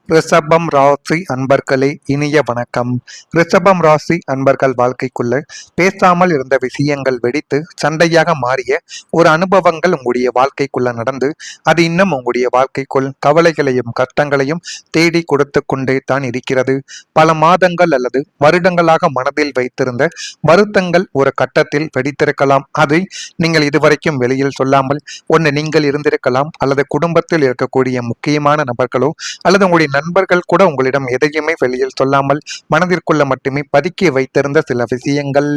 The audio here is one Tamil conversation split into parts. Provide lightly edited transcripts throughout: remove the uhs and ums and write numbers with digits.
ரிஷபம் ராசி அன்பர்களே இனிய வணக்கம். ரிஷபம் ராசி அன்பர்கள் வாழ்க்கைக்குள்ள பேசாமல் இருந்த விஷயங்கள் வெடித்து சண்டையாக மாறிய ஒரு அனுபவங்கள் உங்களுடைய வாழ்க்கைக்குள்ள நடந்து அது இன்னும் உங்களுடைய வாழ்க்கைக்குள் கவலைகளையும் கஷ்டங்களையும் தேடி கொடுத்து கொண்டே தான் இருக்கிறது. பல மாதங்கள் அல்லது வருடங்களாக மனதில் வைத்திருந்த வருத்தங்கள் ஒரு கட்டத்தில் வெடித்திருக்கலாம். அதை நீங்கள் இதுவரைக்கும் வெளியில் சொல்லாமல் ஒன்று நீங்கள் இருந்திருக்கலாம், அல்லது குடும்பத்தில் இருக்கக்கூடிய முக்கியமான நபர்களோ அல்லது உங்களுடைய நண்பர்கள் கூட உங்களிடம் எதையுமே வெளியில் சொல்லாமல் மனதிற்குள்ள மட்டுமே பதுக்கி வைத்திருந்த சில விஷயங்கள்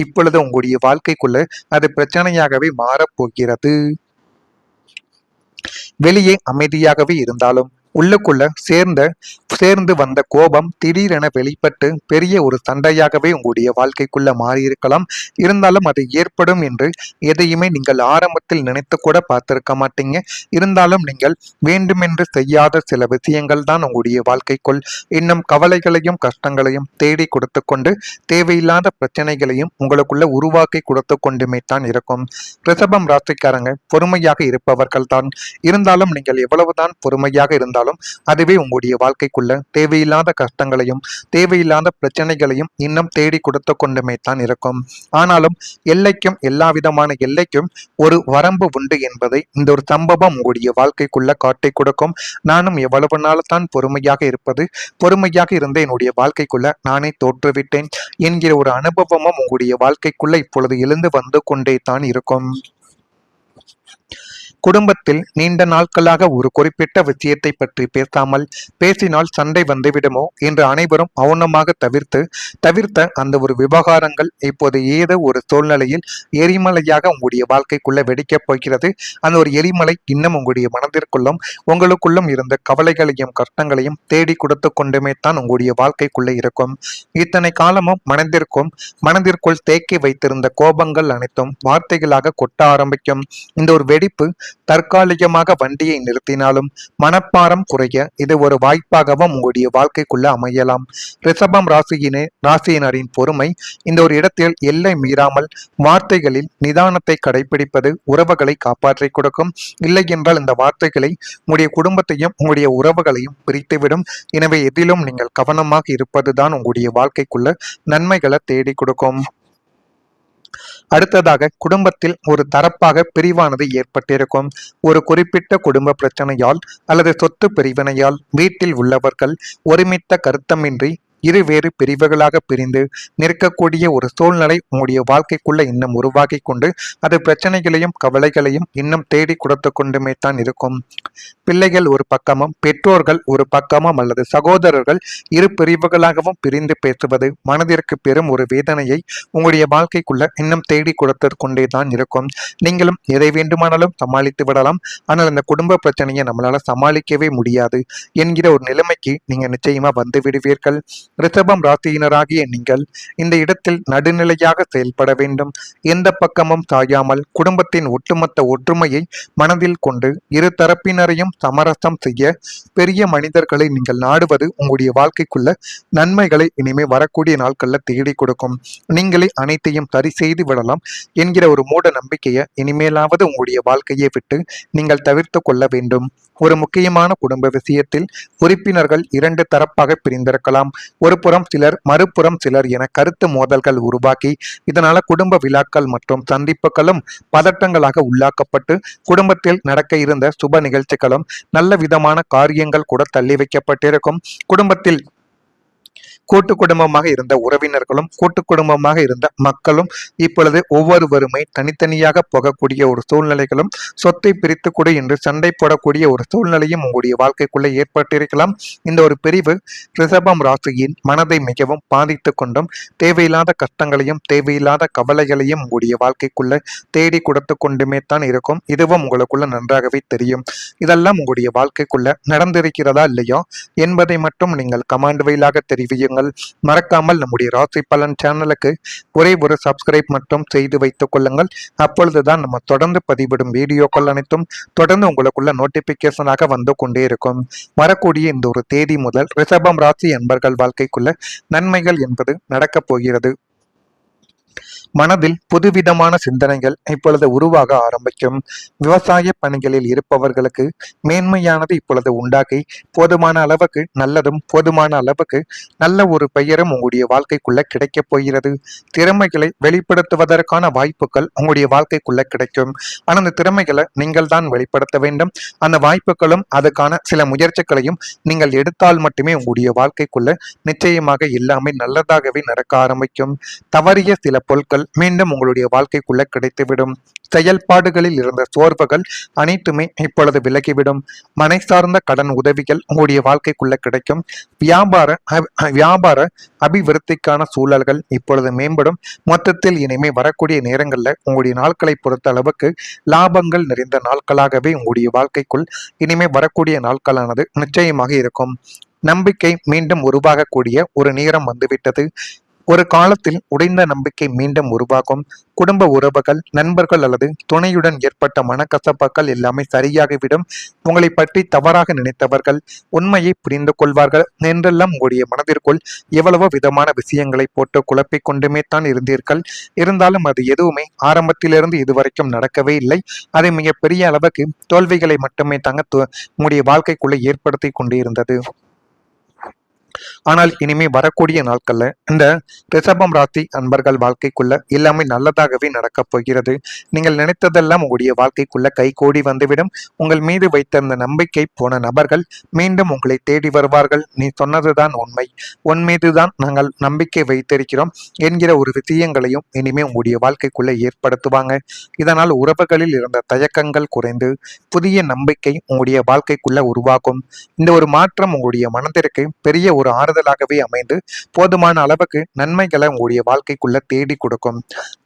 இப்பொழுது உங்களுடைய வாழ்க்கைக்குள்ள அது பிரச்சனையாகவே மாறப்போகிறது. வெளியே அமைதியாகவே இருந்தாலும் உள்ளுக்குள்ள சேர்ந்து வந்த கோபம் திடீரென வெளிப்பட்டு பெரிய ஒரு சண்டையாகவே உங்களுடைய வாழ்க்கைக்குள்ள மாறியிருக்கலாம். இருந்தாலும் அது ஏற்படும் என்று எதையுமே நீங்கள் ஆரம்பத்தில் நினைத்து கூட பார்த்திருக்க மாட்டீங்க. இருந்தாலும் நீங்கள் வேண்டுமென்று செய்யாத சில விஷயங்கள் தான் உங்களுடைய வாழ்க்கைக்குள் இன்னும் கவலைகளையும் கஷ்டங்களையும் தேடி கொடுத்து கொண்டு தேவையில்லாத பிரச்சனைகளையும் உங்களுக்குள்ள உருவாக்கி கொடுத்து கொண்டுமே தான் இருக்கும். ரிஷபம் ராசிக்காரங்க பொறுமையாக இருப்பவர்கள் தான். இருந்தாலும் நீங்கள் எவ்வளவுதான் பொறுமையாக இருந்தாலும் அதுவே உங்களுடைய வாழ்க்கைக்குள்ள தேவையில்லாத கஷ்டங்களையும் தேவையில்லாத பிரச்சனைகளையும் இன்னும் தேடி கொடுத்து கொண்டுமே தான் இருக்கும். ஆனாலும் எல்லைக்கும் எல்லா விதமான எல்லைக்கும் ஒரு வரம்பு உண்டு என்பதை இந்த ஒரு சம்பவம் உங்களுடைய வாழ்க்கைக்குள்ள காட்டி கொடுக்கும். நானும் எவ்வளவு நாள் தான் பொறுமையாக இருப்பது, பொறுமையாக இருந்த என்னுடைய வாழ்க்கைக்குள்ள நானே தோற்றுவிட்டேன் என்கிற ஒரு அனுபவமும் உங்களுடைய வாழ்க்கைக்குள்ள இப்பொழுது எழுந்து வந்து கொண்டே தான் இருக்கும். குடும்பத்தில் நீண்ட நாட்களாக ஒரு குறிப்பிட்ட விஷயத்தை பற்றி பேசாமல் பேசினால் சண்டை வந்துவிடுமோ என்று அனைவரும் மௌனமாக தவிர்த்த அந்த ஒரு விவகாரங்கள் இப்போது ஏதோ ஒரு சூழ்நிலையில் எரிமலையாக உங்களுடைய வாழ்க்கைக்குள்ள வெடிக்கப் போகிறது. அந்த ஒரு எரிமலை இன்னும் உங்களுடைய மனதிற்குள்ளும் உங்களுக்குள்ளும் இருந்த கவலைகளையும் கஷ்டங்களையும் தேடி கொடுத்து கொண்டுமே தான் உங்களுடைய வாழ்க்கைக்குள்ள இருக்கும். இத்தனை காலமும் மனதிற்குள் தேக்கி வைத்திருந்த கோபங்கள் அனைத்தும் வார்த்தைகளாக கொட்ட ஆரம்பிக்கும். இந்த ஒரு வெடிப்பு தற்காலிகமாக வண்டியை நிறுத்தினாலும் மனப்பாரம் குறைய இது ஒரு வாய்ப்பாகவும் உங்களுடைய வாழ்க்கைக்குள்ள அமையலாம். ரிஷபம் ராசியினரின் பொறுமை இந்த ஒரு இடத்தில் எல்லை மீறாமல் வார்த்தைகளில் நிதானத்தை கடைபிடிப்பது உறவுகளை காப்பாற்றி கொடுக்கும். இல்லை என்றால் இந்த வார்த்தைகளை உங்களுடைய குடும்பத்தையும் உங்களுடைய உறவுகளையும் பிரித்துவிடும். எனவே எதிலும் நீங்கள் கவனமாக இருப்பதுதான் உங்களுடைய வாழ்க்கைக்குள்ள நன்மைகளை தேடி கொடுக்கும். அடுத்ததாக குடும்பத்தில் ஒரு தரப்பாக பிரிவானது ஏற்பட்டிருக்கும். ஒரு குறிப்பிட்ட குடும்ப பிரச்சனையால் அல்லது சொத்து பிரிவினையால் வீட்டில் உள்ளவர்கள் ஒருமித்த கருத்தமின்றி இருவேறு பிரிவுகளாக பிரிந்து நிற்கக்கூடிய ஒரு சூழ்நிலை உங்களுடைய வாழ்க்கைக்குள்ள இன்னும் உருவாகி கொண்டு அது பிரச்சனைகளையும் கவலைகளையும் இன்னும் தேடி கொடுத்து கொண்டுமே தான் இருக்கும். பிள்ளைகள் ஒரு பக்கமும் பெற்றோர்கள் ஒரு பக்கமும் அல்லது சகோதரர்கள் இரு பிரிவுகளாகவும் பிரிந்து பேசுவது மனதிற்கு பெரும் ஒரு வேதனையை உங்களுடைய வாழ்க்கைக்குள்ள இன்னும் தேடி கொடுத்து கொண்டே தான் இருக்கும். நீங்களும் எதை வேண்டுமானாலும் சமாளித்து விடலாம், ஆனால் அந்த குடும்ப பிரச்சனையை நம்மளால சமாளிக்கவே முடியாது என்கிற ஒரு நிலைமைக்கு நீங்க நிச்சயமா வந்து விடுவீர்கள். ரிஷபம் ராசியினராகிய நீங்கள் இந்த இடத்தில் நடுநிலையாக செயல்பட வேண்டும். எந்த பக்கமும் சாயாமல் குடும்பத்தின் ஒட்டுமொத்த ஒற்றுமையை மனதில் கொண்டு இரு தரப்பினரையும் சமரசம் செய்ய பெரிய மனிதர்களை நீங்கள் நாடுவது உங்களுடைய வாழ்க்கைக்குள்ள நன்மைகளை இனிமே வரக்கூடிய நாட்கள்ல தேடி கொடுக்கும். நீங்களே அனைத்தையும் சரி செய்து விடலாம் என்கிற ஒரு மூட நம்பிக்கையை இனிமேலாவது உங்களுடைய வாழ்க்கையை விட்டு நீங்கள் தவிர்த்து கொள்ள வேண்டும். ஒரு முக்கியமான குடும்ப விஷயத்தில் உறுப்பினர்கள் இரண்டு தரப்பாக பிரிந்திருக்கலாம். ஒரு புறம் சிலர் மறுபுறம் சிலர் என கருத்து மோதல்கள் உருவாக்கி இதனால குடும்ப விழாக்கள் மற்றும் சந்திப்புகளும் பதட்டங்களாக உள்ளாக்கப்பட்டு குடும்பத்தில் நடக்க இருந்த சுப நிகழ்ச்சிகளும் நல்ல விதமான காரியங்கள் கூட தள்ளி வைக்கப்பட்டிருக்கும். குடும்பத்தில் கூட்டு குடும்பமாக இருந்த உறவினர்களும் கூட்டு குடும்பமாக இருந்த மக்களும் இப்பொழுது ஒவ்வொருவருமே தனித்தனியாக போகக்கூடிய ஒரு சூழ்நிலைகளும் சொத்தை பிரித்து கொடு என்று சண்டை போடக்கூடிய ஒரு சூழ்நிலையும் உங்களுடைய வாழ்க்கைக்குள்ள ஏற்பட்டிருக்கலாம். இந்த ஒரு பிரிவு ரிஷபம் ராசியின் மனதை மிகவும் பாதித்து கொண்டும் தேவையில்லாத கஷ்டங்களையும் தேவையில்லாத கவலைகளையும் உங்களுடைய வாழ்க்கைக்குள்ள தேடி கொடுத்து கொண்டுமே தான் இருக்கும். இதுவும் உங்களுக்குள்ள நன்றாகவே தெரியும். இதெல்லாம் உங்களுடைய வாழ்க்கைக்குள்ள நடந்திருக்கிறதா இல்லையோ என்பதை மட்டும் நீங்கள் கமெண்ட் வாயிலாக தெரிவியுங்கள். மறக்காமல் நம்முடைய ராசி பலன் சேனலுக்கு ஒரே ஒரு சப்ஸ்கிரைப் மட்டும் செய்து வைத்துக் கொள்ளுங்கள். அப்பொழுதுதான் நம்ம தொடர்ந்து பதிவிடும் வீடியோக்கள் அனைத்தும் தொடர்ந்து உங்களுக்குள்ள நோட்டிபிகேஷனாக வந்து கொண்டே இருக்கும். வரக்கூடிய இந்த ஒரு தேதி முதல் ரிஷபம் ராசி என்பர்கள் வாழ்க்கைக்குள்ள நன்மைகள் என்பது நடக்கப் போகிறது. மனதில் புதுவிதமான சிந்தனைகள் இப்பொழுது உருவாக ஆரம்பிக்கும். விவசாய பணிகளில் இருப்பவர்களுக்கு மேன்மையானது இப்பொழுது உண்டாகி போதுமான அளவுக்கு நல்லதும் போதுமான அளவுக்கு நல்ல ஒரு பெயரும் உங்களுடைய வாழ்க்கைக்குள்ள கிடைக்கப் போகிறது. திறமைகளை வெளிப்படுத்துவதற்கான வாய்ப்புகள் உங்களுடைய வாழ்க்கைக்குள்ள கிடைக்கும். ஆனால் அந்த திறமைகளை நீங்கள் தான் வெளிப்படுத்த வேண்டும். அந்த வாய்ப்புகளும் அதுக்கான சில முயற்சிகளையும் நீங்கள் எடுத்தால் மட்டுமே உங்களுடைய வாழ்க்கைக்குள்ள நிச்சயமாக எல்லாமே நல்லதாகவே நடக்க ஆரம்பிக்கும். தவறிய சில பொருட்கள் மீண்டும் உங்களுடைய வாழ்க்கைக்குள்ள கிடைத்துவிடும். செயல்பாடுகளில் இருந்த சோர்வுகள் அனைத்துமே இப்பொழுது விலகிவிடும். மனை சார்ந்த கடன் உதவிகள் உங்களுடைய வாழ்க்கைக்குள்ள கிடைக்கும். வியாபார அபிவிருத்திக்கான சூழல்கள் இப்பொழுது மேம்படும். மொத்தத்தில் இனிமே வரக்கூடிய நேரங்கள்ல உங்களுடைய நாட்களை பொறுத்த அளவுக்கு லாபங்கள் நிறைந்த நாட்களாகவே உங்களுடைய வாழ்க்கைக்குள் இனிமே வரக்கூடிய நாட்களானது நிச்சயமாக இருக்கும். நம்பிக்கை மீண்டும் உருவாகக்கூடிய ஒரு நேரம் வந்துவிட்டது. ஒரு காலத்தில் உடைந்த நம்பிக்கை மீண்டும் உருவாகும். குடும்ப உறவுகள், நண்பர்கள் அல்லது துணையுடன் ஏற்பட்ட மனக்கசப்புகள் எல்லாமே சரியாகிவிடும். உங்களை பற்றி தவறாக நினைத்தவர்கள் உண்மையை புரிந்து கொள்வார்கள் என்றெல்லாம் உங்களுடைய மனதிற்குள் எவ்வளவோ விதமான விஷயங்களை போட்டு குழப்பிக் கொண்டுமே தான் இருந்தீர்கள். இருந்தாலும் அது எதுவுமே ஆரம்பத்திலிருந்து இதுவரைக்கும் நடக்கவே இல்லை. அது மிகப்பெரிய அளவுக்கு தோல்விகளை மட்டுமே தாங்க உங்களுடைய வாழ்க்கைக்குள்ளே ஏற்படுத்தி கொண்டு இருந்தது. ஆனால் இனிமே வரக்கூடிய நாட்கள்ல இந்த ரிஷபம் ராசி அன்பர்கள் வாழ்க்கைக்குள்ள எல்லாமே நல்லதாகவே நடக்கப் போகிறது. நீங்கள் நினைத்ததெல்லாம் உங்களுடைய வாழ்க்கைக்குள்ள கைகூடி வந்துவிடும். உங்கள் மீது வைத்திருந்த நம்பிக்கை போன நபர்கள் மீண்டும் உங்களை தேடி வருவார்கள். நீ சொன்னதுதான் உண்மை, உன் மீதுதான் நாங்கள் நம்பிக்கை வைத்திருக்கிறோம் என்கிற ஒரு விஷயங்களையும் இனிமே உங்களுடைய வாழ்க்கைக்குள்ள ஏற்படுத்துவாங்க. இதனால் உறவுகளில் இருந்த தயக்கங்கள் குறைந்து புதிய நம்பிக்கை உங்களுடைய வாழ்க்கைக்குள்ள உருவாகும். இந்த ஒரு மாற்றம் உங்களுடைய மனதிற்கு பெரிய ஒரு ஆறுதலாகவே அமைந்து போதுமான அளவுக்கு நன்மைகளை உங்களுடைய வாழ்க்கைக்குள்ள தேடி கொடுக்கும்.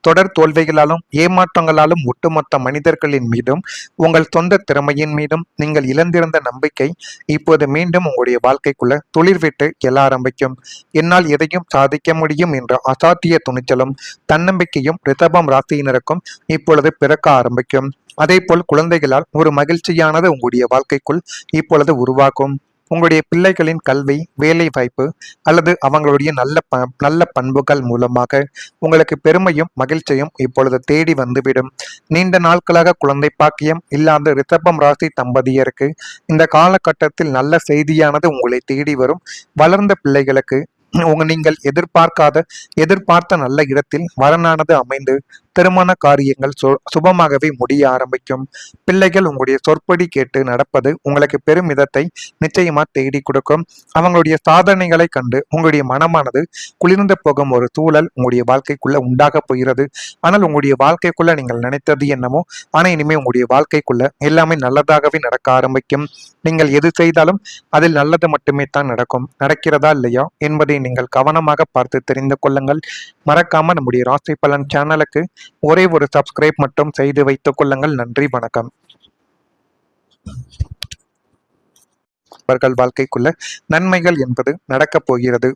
தொடர் தோல்விகளாலும் ஏமாற்றங்களாலும் ஒட்டுமொத்த மனிதர்களின் மீதும் உங்கள் சொந்த திறமையின் மீதும் நீங்கள் இழந்திருந்த நம்பிக்கை இப்போது மீண்டும் உங்களுடைய வாழ்க்கைக்குள்ள துளிர்விட்டு எழ ஆரம்பிக்கும். என்னால் எதையும் சாதிக்க முடியும் என்ற அசாத்திய துணிச்சலும் தன்னம்பிக்கையும் ரிஷபம் ராசியினருக்கும் இப்பொழுது பிறக்க ஆரம்பிக்கும். அதே போல் குழந்தைகளால் ஒரு மகிழ்ச்சியானது உங்களுடைய வாழ்க்கைக்குள் இப்பொழுது உருவாக்கும். உங்களுடைய பிள்ளைகளின் கல்வி, வேலை வாய்ப்பு அல்லது அவங்களுடைய நல்ல பண்புகள் மூலமாக உங்களுக்கு பெருமையும் மகிழ்ச்சியும் இப்பொழுது தேடி வந்துவிடும். நீண்ட நாட்களாக குழந்தை பாக்கியம் இல்லாத ரிஷபம் ராசி தம்பதியருக்கு இந்த காலகட்டத்தில் நல்ல செய்தியானது உங்களை தேடி வரும். வளர்ந்த பிள்ளைகளுக்கு நீங்கள் எதிர்பார்த்த நல்ல இடத்தில் வரனானது அமைந்து திருமண காரியங்கள் சுபமாகவே முடிய ஆரம்பிக்கும். பிள்ளைகள் உங்களுடைய சொற்படி கேட்டு நடப்பது உங்களுக்கு பெருமிதத்தை நிச்சயமா தேடி கொடுக்கும். அவங்களுடைய சாதனைகளை கண்டு உங்களுடைய மனமானது குளிர்ந்து போகும் ஒரு சூழல் உங்களுடைய வாழ்க்கைக்குள்ள உண்டாக போகிறது. ஆனால் உங்களுடைய வாழ்க்கைக்குள்ள நீங்கள் நினைத்தது என்னமோ ஆனா இனிமே உங்களுடைய வாழ்க்கைக்குள்ள எல்லாமே நல்லதாகவே நடக்க ஆரம்பிக்கும். நீங்கள் எது செய்தாலும் அதில் நல்லது மட்டுமே தான் நடக்கிறதா இல்லையா என்பதை நீங்கள் கவனமாக பார்த்து தெரிந்து கொள்ளுங்கள். மறக்காம நம்முடைய ராசி பலன் சேனலுக்கு ஒரே ஒரு சப்ஸ்கிரைப் மட்டும் செய்து வைத்துக் கொள்ளுங்கள். நன்றி, வணக்கம். அவர்கள் வாழ்க்கைக்குள்ள நன்மைகள் என்பது நடக்கப் போகிறது.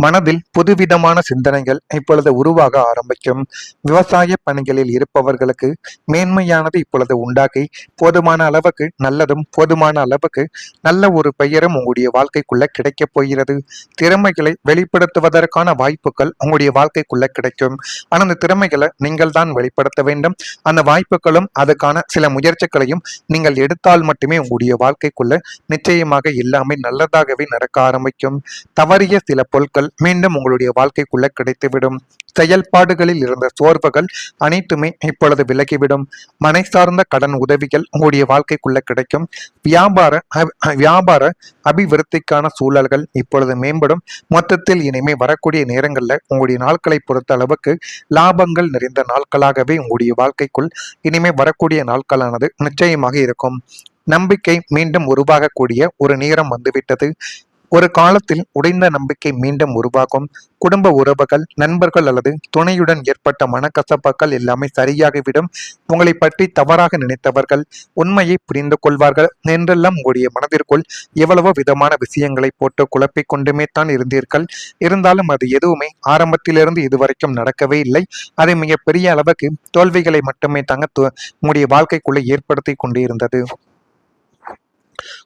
மனதில் புதுவிதமான சிந்தனைகள் இப்பொழுது உருவாக ஆரம்பிக்கும். விவசாய பணிகளில் இருப்பவர்களுக்கு மேன்மையானது இப்பொழுது உண்டாகி போதுமான அளவுக்கு நல்லதும் போதுமான அளவுக்கு நல்ல ஒரு பெயரும் உங்களுடைய வாழ்க்கைக்குள்ள கிடைக்கப் போகிறது. திறமைகளை வெளிப்படுத்துவதற்கான வாய்ப்புகள் உங்களுடைய வாழ்க்கைக்குள்ள கிடைக்கும். ஆனால் அந்த திறமைகளை நீங்கள் தான் வெளிப்படுத்த வேண்டும். அந்த வாய்ப்புகளும் அதுக்கான சில முயற்சிகளையும் நீங்கள் எடுத்தால் மட்டுமே உங்களுடைய வாழ்க்கைக்குள்ள நிச்சயமாக எல்லாமே நல்லதாகவே நடக்க ஆரம்பிக்கும். தவறிய சில பொருட்கள் மீண்டும் உங்களுடைய வாழ்க்கைக்குள்ள கிடைத்துவிடும். செயல்பாடுகளில் இருந்த சோர்வுகள் அனைத்துமே இப்பொழுது விலகிவிடும். மனை சார்ந்த கடன் உதவிகள் உங்களுடைய வாழ்க்கைக்குள்ள கிடைக்கும். வியாபார அபிவிருத்திக்கான சூழல்கள் இப்பொழுது மேம்படும். மொத்தத்தில் இனிமே வரக்கூடிய நேரங்கள்ல உங்களுடைய நாட்களை பொறுத்த அளவுக்கு லாபங்கள் நிறைந்த நாட்களாகவே உங்களுடைய வாழ்க்கைக்குள் இனிமே வரக்கூடிய நாட்களானது நிச்சயமாக இருக்கும். நம்பிக்கை மீண்டும் உருவாகக்கூடிய ஒரு நேரம் வந்துவிட்டது. ஒரு காலத்தில் உடைந்த நம்பிக்கை மீண்டும் உருவாகும். குடும்ப உறவுகள், நண்பர்கள் அல்லது துணையுடன் ஏற்பட்ட மனக்கசப்புகள் எல்லாமே சரியாகிவிடும். உங்களை பற்றி தவறாக நினைத்தவர்கள் உண்மையை புரிந்து கொள்வார்கள் என்றெல்லாம் உங்களுடைய மனதிற்குள் எவ்வளவோ விதமான விஷயங்களை போட்டு குழப்பிக் கொண்டுமே தான் இருந்தீர்கள். இருந்தாலும் அது எதுவுமே ஆரம்பத்திலிருந்து இதுவரைக்கும் நடக்கவே இல்லை. அது மிகப்பெரிய அளவுக்கு தோல்விகளை மட்டுமே தாங்க உங்களுடைய வாழ்க்கைக்குள்ளே ஏற்படுத்தி கொண்டு இருந்தது.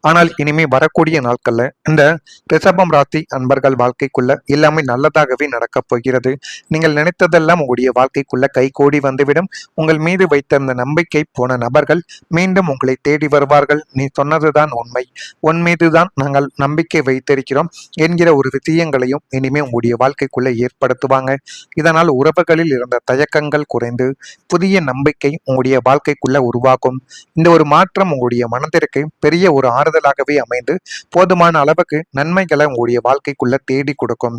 ஆனால் இனிமே வரக்கூடிய நாட்கள்ல இந்த ரிஷபம் ராசி அன்பர்கள் வாழ்க்கைக்குள்ள எல்லாமே நல்லதாகவே நடக்கப் போகிறது. நீங்கள் நினைத்ததெல்லாம் உங்களுடைய வாழ்க்கைக்குள்ள கைகூடி வந்துவிடும். உங்கள் மீது வைத்திருந்த நம்பிக்கை போன நபர்கள் மீண்டும் உங்களை தேடி வருவார்கள். நீ சொன்னதுதான் உண்மை, உன் மீதுதான் நாங்கள் நம்பிக்கை வைத்திருக்கிறோம் என்கிற ஒரு விஷயங்களையும் இனிமே உங்களுடைய வாழ்க்கைக்குள்ள ஏற்படுத்துவாங்க. இதனால் உறவுகளில் இருந்த தயக்கங்கள் குறைந்து புதிய நம்பிக்கை உங்களுடைய வாழ்க்கைக்குள்ள உருவாகும். இந்த ஒரு மாற்றம் உங்களுடைய மனதிற்கு பெரிய ஒரு ஆறுதலாகவே அமைந்து போதுமான அளவுக்கு நன்மைகளை உங்களுடைய வாழ்க்கைக்குள்ள தேடி கொடுக்கும்.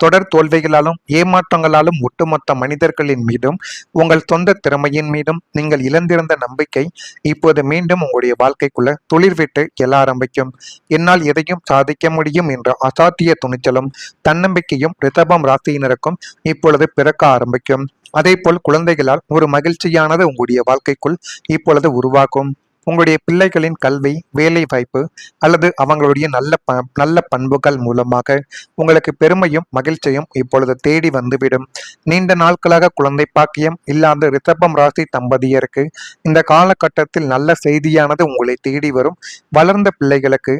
தொடர் தோல்விகளாலும் ஏமாற்றங்களாலும் ஒட்டுமொத்த மனிதர்களின் மீதும் உங்கள் சொந்த திறமையின் மீதும் நீங்கள் இழந்திருந்த நம்பிக்கை இப்போது மீண்டும் உங்களுடைய வாழ்க்கைக்குள்ள துளிர்விட்டு எழ ஆரம்பிக்கும். என்னால் எதையும் சாதிக்க முடியும் என்ற அசாத்திய துணிச்சலும் தன்னம்பிக்கையும் ரிஷபம் ராசியினருக்கும் இப்பொழுது பிறக்க ஆரம்பிக்கும். அதேபோல் குழந்தைகளால் ஒரு மகிழ்ச்சியானது உங்களுடைய வாழ்க்கைக்குள் இப்பொழுது உருவாகும். உங்களுடைய பிள்ளைகளின் கல்வி, வேலை வாய்ப்பு அல்லது அவங்களுடைய நல்ல பண்புகள் மூலமாக உங்களுக்கு பெருமையும் மகிழ்ச்சியும் இப்பொழுது தேடி வந்துவிடும். நீண்ட நாட்களாக குழந்தை பாக்கியம் இல்லாத ரிஷபம் ராசி தம்பதியருக்கு இந்த காலகட்டத்தில் நல்ல செய்தியானது உங்களை தேடி வரும். வளர்ந்த பிள்ளைகளுக்கு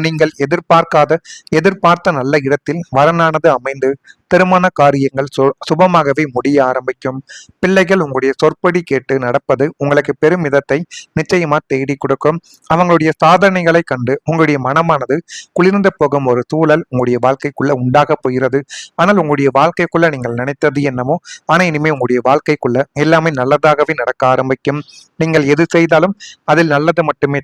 நீங்கள் எதிர்பார்த்த நல்ல இடத்தில் வரனானது அமைந்து திருமண காரியங்கள் சுபமாகவே முடிய ஆரம்பிக்கும். பிள்ளைகள் உங்களுடைய சொற்படி கேட்டு நடப்பது உங்களுக்கு பெருமிதத்தை நிச்சயமா தேடி கொடுக்கும். அவங்களுடைய சாதனைகளை கண்டு உங்களுடைய மனமானது குளிர்ந்து போகும் ஒரு சூழல் உங்களுடைய வாழ்க்கைக்குள்ள உண்டாக போகிறது. ஆனால் உங்களுடைய வாழ்க்கைக்குள்ள நீங்கள் நினைத்தது என்னமோ, ஆனா இனிமே உங்களுடைய வாழ்க்கைக்குள்ள எல்லாமே நல்லதாகவே நடக்க ஆரம்பிக்கும். நீங்கள் எது செய்தாலும் அதில் நல்லது மட்டுமே